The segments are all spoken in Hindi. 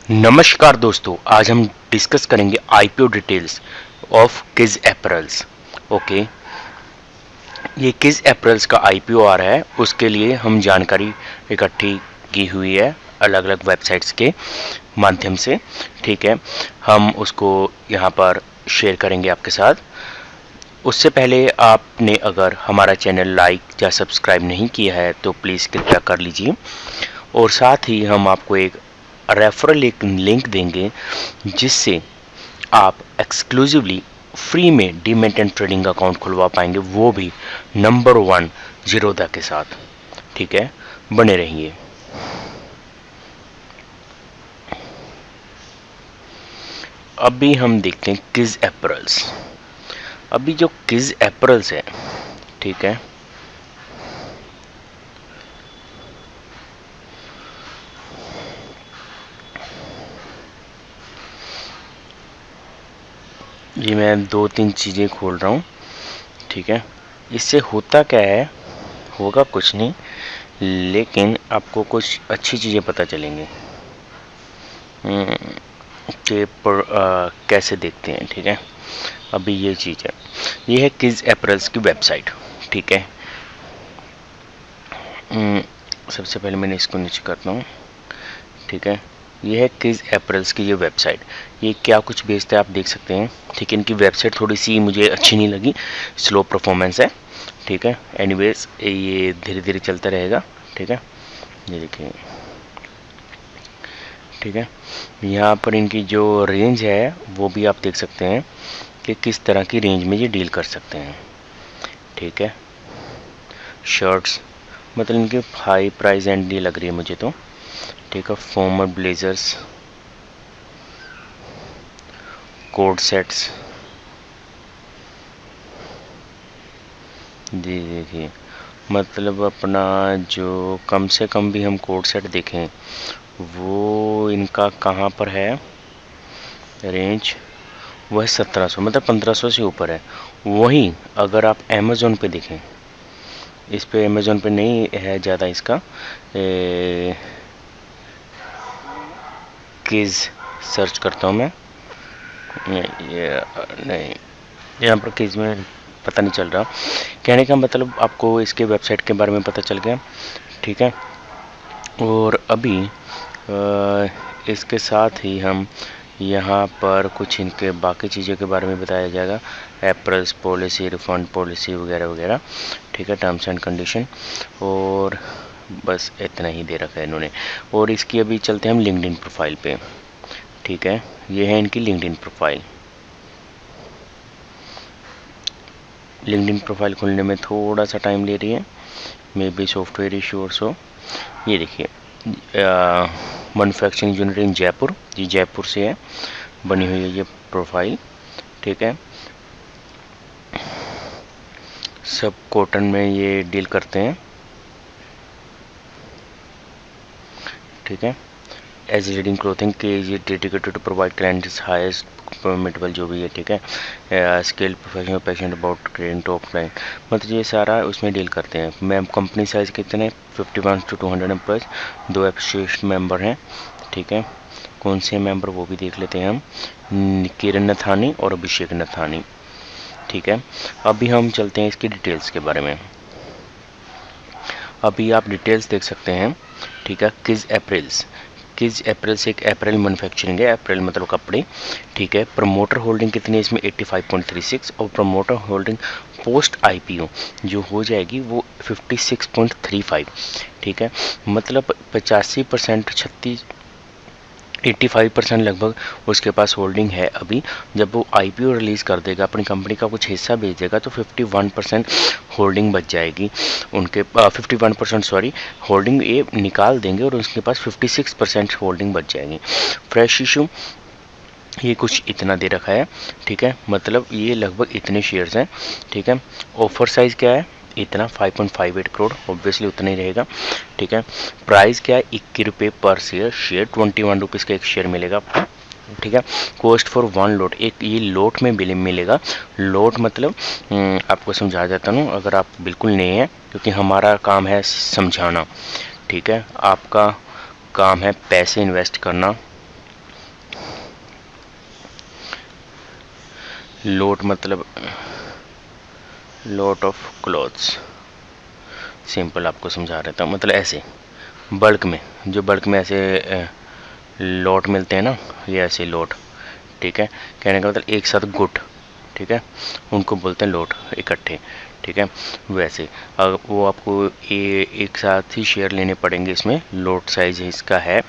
नमस्कार दोस्तों, आज हम डिस्कस करेंगे IPO details of Kiz apparels. Okay, ये किज अपैरल्स का आईपीओ आ रहा है, उसके लिए हम जानकारी इकट्ठी की हुई है अलग अलग वेबसाइट्स के माध्यम से। ठीक है, हम उसको यहाँ पर शेयर करेंगे आपके साथ। उससे पहले आपने अगर हमारा चैनल लाइक या सब्सक्राइब नहीं किया है तो प्लीज़ कृपया कर लीजिए, और साथ ही हम आपको एक रेफरल एक लिंक देंगे जिससे आप एक्सक्लूसिवली फ्री में डीमैट एंड ट्रेडिंग अकाउंट खुलवा पाएंगे, वो भी नंबर 1 जीरोधा के साथ। ठीक है, बने रहिए। अभी हम देखते हैं किज अपैरल्स। अभी जो किज अपैरल्स है, ठीक है, ये मैं 2-3 चीज़ें खोल रहा हूँ। ठीक है, इससे होता क्या है, होगा कुछ नहीं, लेकिन आपको कुछ अच्छी चीज़ें पता चलेंगी कि कैसे देखते हैं। ठीक है, अभी ये चीज़ है, ये है किज अपैरल्स की वेबसाइट। ठीक है, सबसे पहले मैंने इसको नीचे करता हूँ। ठीक है, ये है किज अपैरल्स की ये वेबसाइट। ये क्या कुछ बेचता है आप देख सकते हैं। ठीक है, इनकी वेबसाइट थोड़ी सी मुझे अच्छी नहीं लगी, स्लो परफॉर्मेंस है। ठीक है, एनीवेज ये धीरे धीरे चलता रहेगा। ठीक है, ये देखिए। ठीक है, यहाँ पर इनकी जो रेंज है वो भी आप देख सकते हैं कि किस तरह की रेंज में ये डील कर सकते हैं। ठीक है, शर्ट्स मतलब इनकी हाई प्राइस एंड डी लग रही है मुझे तो। ठीक है, फॉर्मल ब्लेजर्स, कोट सेट्स, जी देखिए, मतलब अपना जो कम से कम भी हम कोट सेट देखें वो इनका कहाँ पर है रेंज, वो है 1700, मतलब 1500 से ऊपर है। वहीं अगर आप अमेज़ोन पे देखें, इस पे अमेज़ोन पे नहीं है ज़्यादा इसका, किज सर्च करता हूँ मैं, नहीं, यहाँ पर किज में पता नहीं चल रहा। कहने का मतलब आपको इसके वेबसाइट के बारे में पता चल गया। ठीक है, और अभी इसके साथ ही हम यहाँ पर कुछ इनके बाकी चीज़ों के बारे में बताया जाएगा, अपैरल्स पॉलिसी, रिफंड पॉलिसी वगैरह वगैरह। ठीक है, टर्म्स एंड कंडीशन, और बस इतना ही दे रखा है इन्होंने। और इसकी अभी चलते हैं हम लिंक्डइन प्रोफाइल पे। ठीक है, ये है इनकी लिंक्डइन प्रोफाइल। लिंक्डइन प्रोफाइल खुलने में थोड़ा सा टाइम ले रही है, मे बी सॉफ्टवेयर इशू और सो। ये देखिए, मैन्युफैक्चरिंग यूनिट इन जयपुर, ये जयपुर से है बनी हुई है ये प्रोफाइल। ठीक है, सब कॉटन में ये डील करते हैं। ठीक है, एज लीडिंग क्लोथिंग के ये dedicated to provide clients highest permissible जो भी है। ठीक है, skill professional passion about creating top line, मतलब ये सारा उसमें डील करते हैं। मैम कंपनी साइज़ कितने, 51 to 200 एम्प्लॉयज़, 2 एसोसिएट मेंबर हैं। ठीक है, कौन से मेंबर वो भी देख लेते हैं हम, किरण नथानी और अभिषेक नथानी। ठीक है, अभी हम चलते हैं इसकी डिटेल्स के बारे में। अभी आप डिटेल्स देख सकते हैं। ठीक है, किज अपैरल्स, किज अपैरल्स एक अपैरल मैन्युफैक्चरिंग है, अपैरल मतलब कपड़े। ठीक है, प्रमोटर होल्डिंग कितनी है इसमें, 85.36, और प्रमोटर होल्डिंग पोस्ट आईपीओ जो हो जाएगी वो 56.35। ठीक है, मतलब 85%, 85% लगभग उसके पास होल्डिंग है अभी। जब वो आईपीओ रिलीज़ कर देगा, अपनी कंपनी का कुछ हिस्सा बेच देगा, तो 51% होल्डिंग बच जाएगी उनके, 51% सॉरी होल्डिंग ये निकाल देंगे और उसके पास 56% होल्डिंग बच जाएगी। फ्रेश इशू ये कुछ इतना दे रखा है। ठीक है, मतलब ये लगभग इतने शेयर्स हैं। ठीक है, ऑफर साइज़ क्या है, इतना 5.58 करोड़, ऑब्वियसली उतना ही रहेगा। ठीक है, प्राइस क्या है, 21 रुपये पर शेयर, 21 रुपीज़ का एक शेयर मिलेगा आपको। ठीक है, कॉस्ट फॉर 1 लोट, एक ये लोट में बिल मिलेगा। लोट मतलब आपको समझा देता हूँ अगर आप बिल्कुल नए हैं, क्योंकि हमारा काम है समझाना। ठीक है, आपका काम है पैसे इन्वेस्ट करना, लोट मतलब लॉट ऑफ क्लॉथ्स, सिंपल आपको समझा रहा था, मतलब ऐसे बल्क में, जो बल्क में ऐसे लॉट मिलते हैं ना, ये ऐसे लॉट, ठीक है। कहने का मतलब एक साथ गुट, ठीक है, उनको बोलते हैं लोट, इकट्ठे, ठीक है। वैसे अगर वो आपको एक साथ ही शेयर लेने पड़ेंगे, इसमें लोट साइज इसका है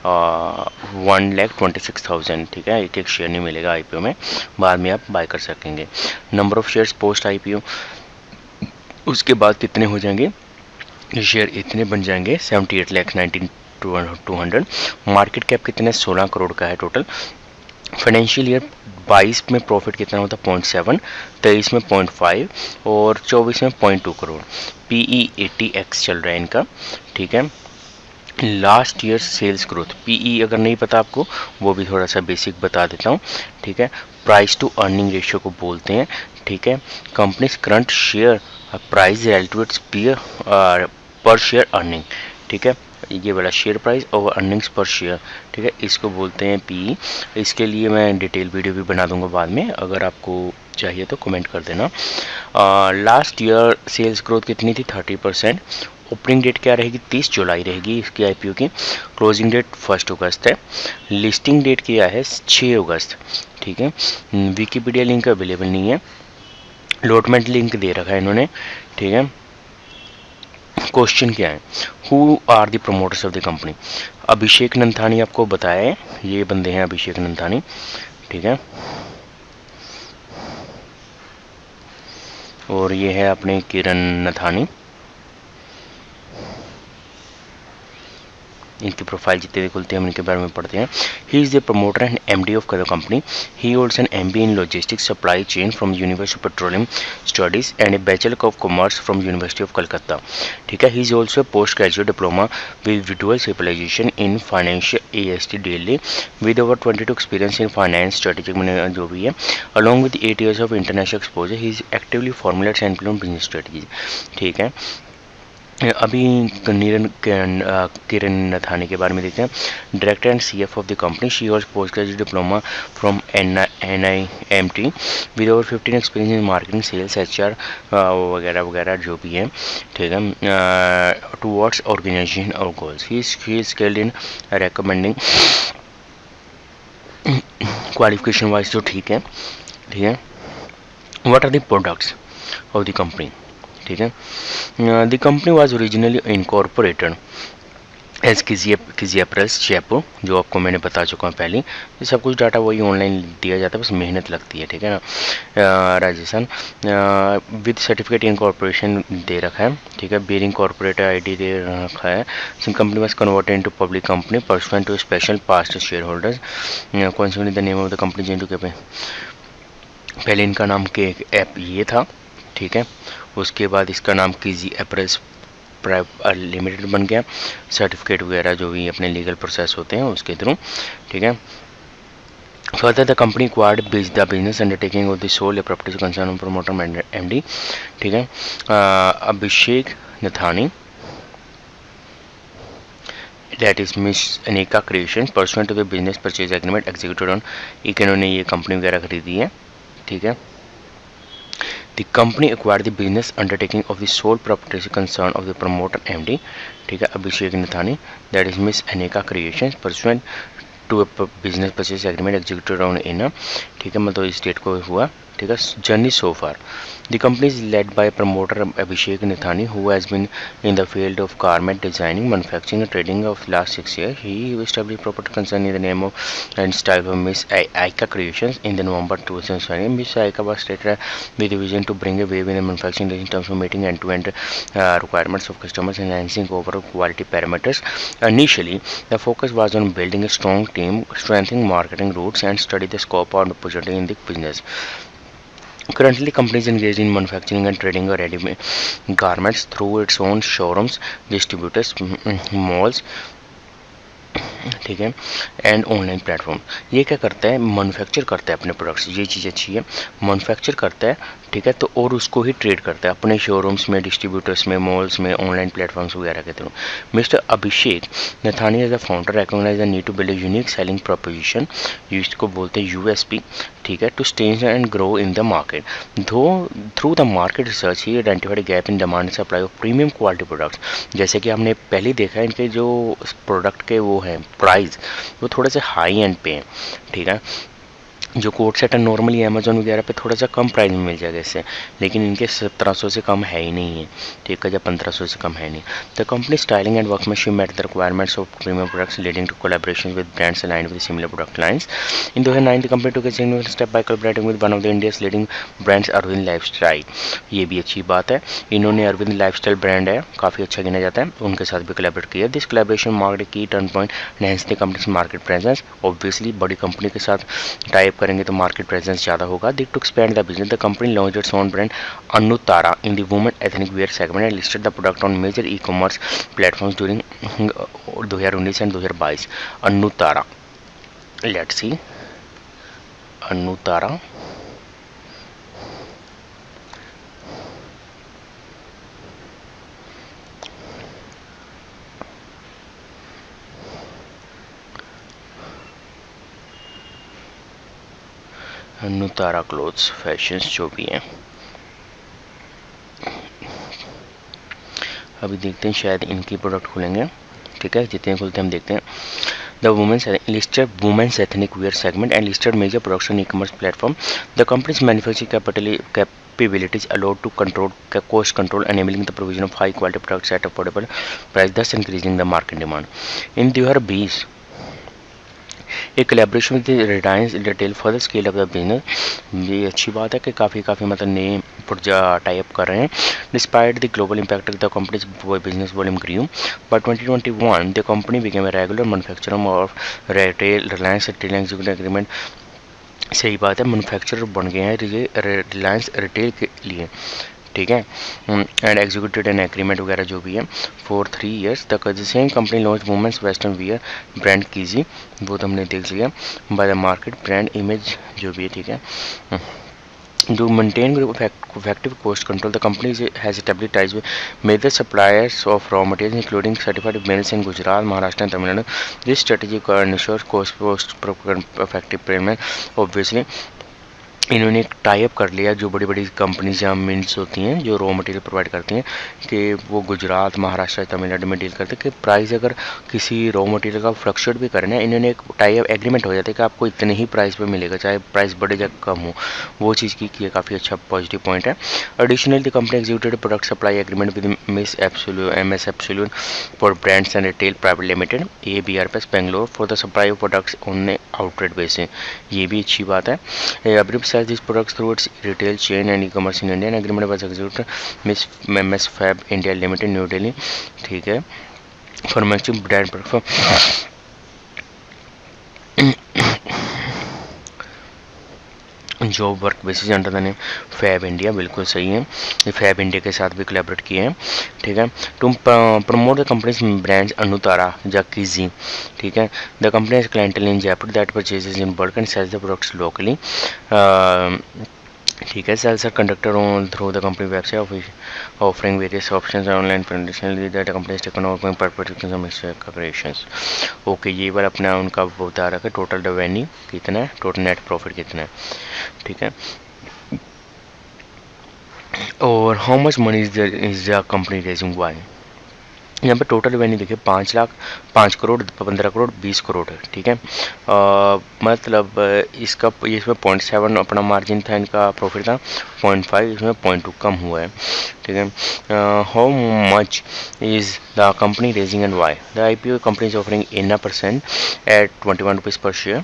1,26,000, ठीक है। एक एक शेयर नहीं मिलेगा आईपीओ में, बाद में आप बाय कर सकेंगे। Number of shares post IPO, उसके बाद कितने हो जाएंगे शेयर, इतने बन जाएंगे 78,19,200। मार्केट कैप कितने, 16 करोड़ का है टोटल। फाइनेंशियल ईयर 22 में प्रॉफिट कितना होता है 0.7, 23 में 0.5 और 24 में 0.2 करोड़। पीई 80x चल रहा है इनका, ठीक है। Last year sales growth, PE अगर नहीं पता आपको वो भी थोड़ा सा बेसिक बता देता हूँ, ठीक है। प्राइस टू अर्निंग रेशियो को बोलते हैं, ठीक है। Companies current share price relative पर शेयर अर्निंग, ठीक है। ये वाला शेयर प्राइस और अर्निंग्स पर शेयर, ठीक है, इसको बोलते हैं पीई। इसके लिए मैं डिटेल वीडियो भी बना दूंगा बाद में, अगर आपको चाहिए तो कमेंट कर देना। लास्ट ईयर सेल्स ग्रोथ कितनी थी 30%। ओपनिंग डेट क्या रहेगी 30 जुलाई रहेगी इसकी आईपीओ की। क्लोजिंग डेट 1 अगस्त है। लिस्टिंग डेट क्या है 6 अगस्त, ठीक है। विकीपीडिया लिंक अवेलेबल नहीं है, अलॉटमेंट लिंक दे रखा है इन्होंने, ठीक है। क्वेश्चन क्या है, who are the promoters of the company. Abhishek Nanthani आपको बताया है, ये बंदे हैं अभिषेक नंथानी, ठीक है। और ये है अपने किरण नथानी, इनकी प्रोफाइल जितने भी खुलते हैं हम इनके बारे में पढ़ते हैं। He is the promoter and MD of the company. He holds an MBA in logistics supply chain from university of petroleum studies and a bachelor of commerce from university of Calcutta, ठीक है। He is also post graduate diploma with dual specialisation in financial AST Delhi with over 22 experience in finance strategic में जो भी है, along with 8 years of international exposure. He is actively formulates and implement business strategies, ठीक है। अभी किरण नथानी के बारे में देखते हैं। Director and CF of the company. She was post graduate diploma from NIMT with over 15 experience in marketing sales HR वगैरह वगैरह जो भी है, ठीक है। टुवर्ड्स ऑर्गेनाइजेशन और goals. He is skilled in recommending qualification wise तो ठीक है, ठीक है। What are the products of the company, ठीक है। The company was originally incorporated as Kizi apparels Jaipur, जो आपको मैंने बता चुका हूँ पहले। ये सब कुछ डाटा वही ऑनलाइन दिया जाता है, बस मेहनत लगती है, ठीक है ना। राजस्थान विद सर्टिफिकेट इनकॉर्पोरेशन दे रखा है, ठीक है। बियरिंग कॉर्पोरेट आईडी दे रखा है। Same company was converted into public company pursuant to special passed shareholders. Consider the name of the company जिंटू के पहले इनका नाम के ऐप ये था, ठीक है। उसके बाद इसका नाम किजी अपरेल्स लिमिटेड बन गया, सर्टिफिकेट वगैरह जो भी अपने लीगल प्रोसेस होते हैं उसके थ्रू, ठीक है। Further the company acquired the business undertaking of the sole property concern promoter MD, ठीक है। Abhishek Nathani that is miss Aneka creation pursuant to the business purchase agreement executed on, एक इन्होंने ये कंपनी वगैरह खरीदी है, ठीक है। The company acquired the business undertaking of the sole proprietorship concern of the promoter MD, ठीक है, Abhishek Nathani, that is Miss Aneka Creations pursuant to a business purchase agreement executed on in, ठीक है, मतलब इस डेट को हुआ, ठीक है। Journey so far the company is led by promoter Abhishek Nathani who has been in the field of garment designing manufacturing and trading of last 6 years. He established property concern in the name of and style of Miss Aika Creations in the November 2007. Miss Aika was stated with the vision to bring a wave in the manufacturing in terms of meeting end-to-end requirements of customers and enhancing overall quality parameters. Initially, the focus was on building a strong team, strengthening marketing routes, and study the scope and opportunity in the business. Currently, the company is engaged in manufacturing and trading of ready-made garments through its own showrooms, distributors, malls, ठीक है, एंड ऑनलाइन प्लेटफॉर्म। ये क्या करता है, मैन्युफैक्चर करता है अपने प्रोडक्ट्स, ये चीज़ अच्छी है, मैन्युफैक्चर करता है, ठीक है, तो और उसको ही ट्रेड करता है अपने शोरूम्स में, डिस्ट्रीब्यूटर्स में, मॉल्स में, ऑनलाइन प्लेटफॉर्म्स वगैरह के through. Mister Abhishek Nathani as a founder recognise the need to build a unique selling proposition, इसको बोलते हैं यूएसपी, ठीक है, to stay and grow in the market. Though through the market research he identified gap in demand supply of premium quality products. जैसे कि हमने पहले देखा है, इनके जो प्रोडक्ट के वो हैं प्राइस, वो थोड़े से हाई एंड पे हैं, ठीक है, जो कोट सेट है नॉर्मली अमेजोन वगैरह पे थोड़ा सा कम प्राइस में मिल जाएगा इससे, लेकिन इनके 1700 से कम है ही नहीं है, ठीक है, या 1500 से कम है नहीं। The company styling and workmanship met the requirements of premium products leading to collaboration with brands aligned with similar product lines. In 2009 the company took a significant step by collaborating with one of the India's leading brands Arvind lifestyle. ये भी अच्छी बात है, इन्होंने अरविंद लाइफस्टाइल ब्रांड है, काफ़ी अच्छा गिना जाता है, उनके साथ भी कोलैबोरेट किया। दिस कोलैबोरेशन मार्क्ड की turn point enhance the companies market presence. Obviously बड़ी कंपनी के साथ टाइप करेंगे तो मार्केट प्रेजेंस ज़्यादा होगा। They to expand the business, the company launched its own brand Anutara in the women ethnic wear segment and listed the product on major e-commerce platforms during 2019 and 2022. Anutara, let's see, Anutara, Anutara clothes fashions जो भी हैं, अभी देखते हैं, शायद इनकी प्रोडक्ट खुलेंगे, ठीक है, जितने खुलते हैं हम देखते हैं। The women's listed women's ethnic wear segment and listed major production e commerce platform. The company's manufacturing capabilities allowed to control cost control, enabling the provision of high quality products at affordable price, thus increasing the market demand. In 2020 A collaboration with Reliance retail further scale up the business. ये अच्छी बात है कि काफ़ी मतलब नए टाई अप कर रहे हैं। Despite the global impact the companies business volume grew by 2021 the company became a regular manufacturer of retail Reliance retail executive agreement. सही बात है, मैन्युफैक्चरर बन गए हैं रिलायंस रिटेल के लिए, ठीक है, एंड एग्जीक्यूटेड एन एग्रीमेंट वगैरह जो भी है फॉर 3 years तक। The same company launch women's western wear brand Kizi, वो तो हमने देख लिया। By the market brand image जो भी है, ठीक है, to maintain effective cost control, the company has established ties with major suppliers of raw materials, including certified mills in Gujarat, Maharashtra, and Tamil Nadu. This strategy ensures cost effective payment. Obviously, इन्होंने एक टाई अप कर लिया जो बड़ी बड़ी कंपनीज या मिल्स होती हैं जो रॉ मटेरियल प्रोवाइड करती हैं, कि वो गुजरात, महाराष्ट्र, तमिलनाडु में डील करते हैं, कि प्राइस अगर किसी रॉ मटेरियल का फ्लक्चुएट भी करना है, इन्होंने एक टाई अप एग्रीमेंट हो जाता है कि आपको इतने ही प्राइस पे मिलेगा, चाहे प्राइस बढ़े या कम हो, वो चीज़ की ये काफ़ी अच्छा पॉजिटिव पॉइंट है। Additionally the company executed product supply agreement with MS Absolute for brands and retail private limited ABRPS Bangalore for the supply of products on outlet basis. ये भी अच्छी बात है। these products through its retail chain and e-commerce in India. Agreement was executed MS Fab India Limited, New Delhi, ठीक है, for manufacturing brand product job work basis under the name Fabindia. बिल्कुल सही है, ये फैब इंडिया के साथ भी कोलैबोरेट किए हैं, ठीक है, to promote the company's brands Anutara जाकीजी, ठीक है। The company is clientele in Jaipur that purchases in bulk and sells the products locally, ठीक है। Sales are conducted on through the company website offering various options online presentation that company is taken over operations. Okay, ये बार अपना उनका बता रहा है टोटल रेवेन्यू कितना है, टोटल नेट प्रॉफिट कितना है, ठीक है, और how much money is the company raising why. यहाँ पे टोटल रेवेन्यू देखिए 5 लाख, 5 करोड़, 15 करोड़, 20 करोड़ है, ठीक है। मतलब इसका इसमें 0.7 अपना मार्जिन था, इनका प्रॉफिट था 0.5, इसमें 0.2 कम हुआ है, ठीक है। How much is the company raising and why. The IPO company is offering 11% at 21 rupees per share,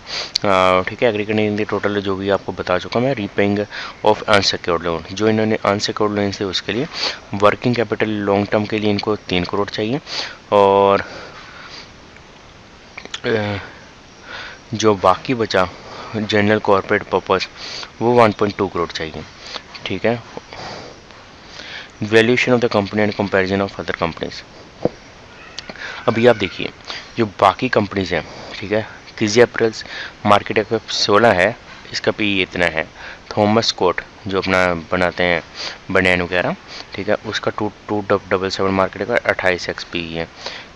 ठीक है। एग्रीगेट टोटल जो भी आपको बता चुका मैं, रीपेइंग ऑफ अनसिक्योर्ड लोन, जो इन्होंने अनसिक्योर्ड लोन से उसके लिए वर्किंग कैपिटल लॉन्ग टर्म के लिए इनको 3 करोड़ चाहिए, और जो बाकी बचा जनरल कॉर्पोरेट पर्पस वो 1.2 करोड़ चाहिए, ठीक है। Valuation of the company and comparison of other companies. अभी आप देखिए जो बाकी कंपनीज हैं, ठीक है, किज़ी अपरेल्स मार्केट कैप 16 है, इसका पी इतना है। थॉमस कोट जो अपना बनाते हैं बनियान वगैरह, ठीक है, उसका 2277 मार्केट का 28x पी है।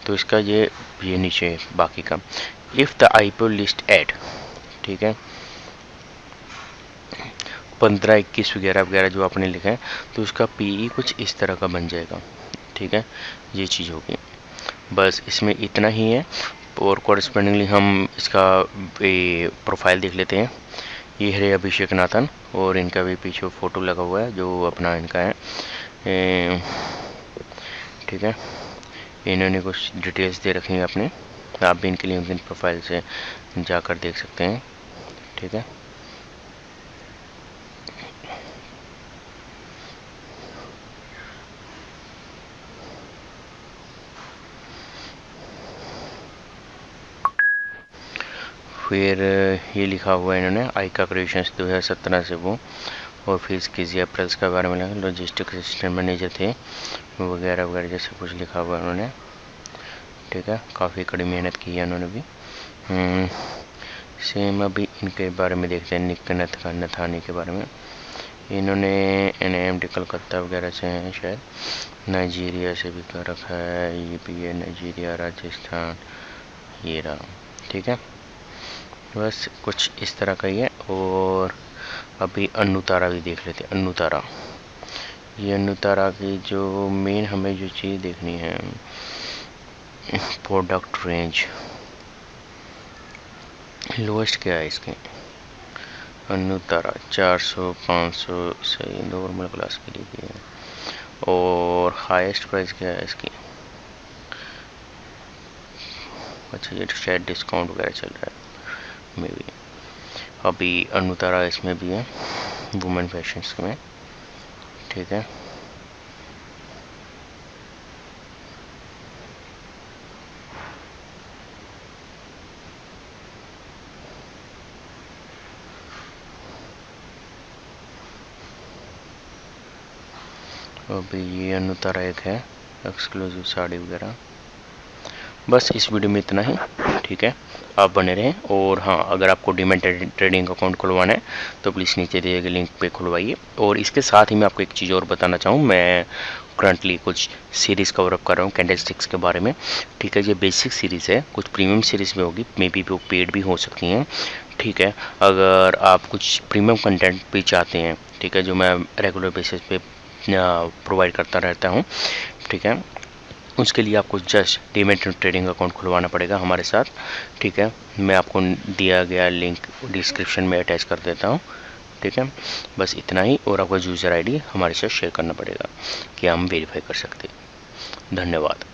तो इसका ये नीचे बाकी का। If the IPO listed, ठीक है, 15, 21 वगैरह वगैरह जो आपने लिखा है, तो उसका पी कुछ इस तरह का बन जाएगा, ठीक है, ये चीज़ होगी। बस इसमें इतना ही है। और कॉरस्पेंडिंगली हम इसका प्रोफाइल देख लेते हैं। ये है अभिषेक नाथन, और इनका भी पीछे फ़ोटो लगा हुआ है जो अपना इनका है, ठीक है। इन्होंने कुछ डिटेल्स दे रखी हैं अपने, आप भी इनके लिंक्डइन प्रोफाइल से जाकर देख सकते हैं, ठीक है। फिर ये लिखा हुआ है इन्होंने आइका क्रिएशंस 2017 से वो, और फिर किज़ी अपरेल्स के बारे में लिखा, लॉजिस्टिक असिस्टेंट मैनेजर थे वगैरह वगैरह जैसे कुछ लिखा हुआ है उन्होंने, ठीक है। काफ़ी कड़ी मेहनत की है उन्होंने भी। सेम अभी इनके बारे में देखते हैं, निक नथानी के बारे में। इन्होंने NIMT कलकत्ता वगैरह से हैं शायद, नाइजीरिया से भी कर रखा है, ये भी है नाइजीरिया, राजस्थान, ये रहा, ठीक है। बस कुछ इस तरह का ही है। और अभी अन्नू तारा भी देख लेते हैं। अन्नू तारा, ये अन्नू तारा की जो मेन हमें जो चीज़ देखनी है, प्रोडक्ट रेंज लोएस्ट क्या है इसके। अन्नू तारा 400, 500 सही नॉर्मल क्लास के लिए भी है। और हाईएस्ट प्राइस क्या है इसकी, अच्छा ये शायद डिस्काउंट वगैरह चल रहा है मे बी। अभी अन्नू तारा इसमें भी है, वुमेन फैशंस में, ठीक है। अभी ये अन्नू तारा एक है एक्सक्लूसिव साड़ी वगैरह। बस इस वीडियो में इतना ही, ठीक है। आप बने रहें। और हाँ, अगर आपको डीमैट ट्रेडिंग अकाउंट खुलवाना है तो प्लीज़ नीचे दिए गए लिंक पे खुलवाइए। और इसके साथ ही मैं आपको एक चीज़ और बताना चाहूँ, मैं करंटली कुछ सीरीज़ कवर अप कर रहा हूँ कैंडलस्टिक्स के बारे में, ठीक है। ये बेसिक सीरीज़ है, कुछ प्रीमियम सीरीज़ में होगी, मे बी वो पेड भी हो सकती हैं, ठीक है। अगर आप कुछ प्रीमियम कंटेंट भी चाहते हैं, ठीक है, जो मैं रेगुलर बेसिस पे प्रोवाइड करता रहता हूँ, ठीक है, उसके लिए आपको जस्ट डीमैट ट्रेडिंग अकाउंट खुलवाना पड़ेगा हमारे साथ, ठीक है। मैं आपको दिया गया लिंक डिस्क्रिप्शन में अटैच कर देता हूँ, ठीक है। बस इतना ही। और आपका यूज़र ID हमारे साथ शेयर करना पड़ेगा कि हम वेरीफाई कर सकते हैं। धन्यवाद।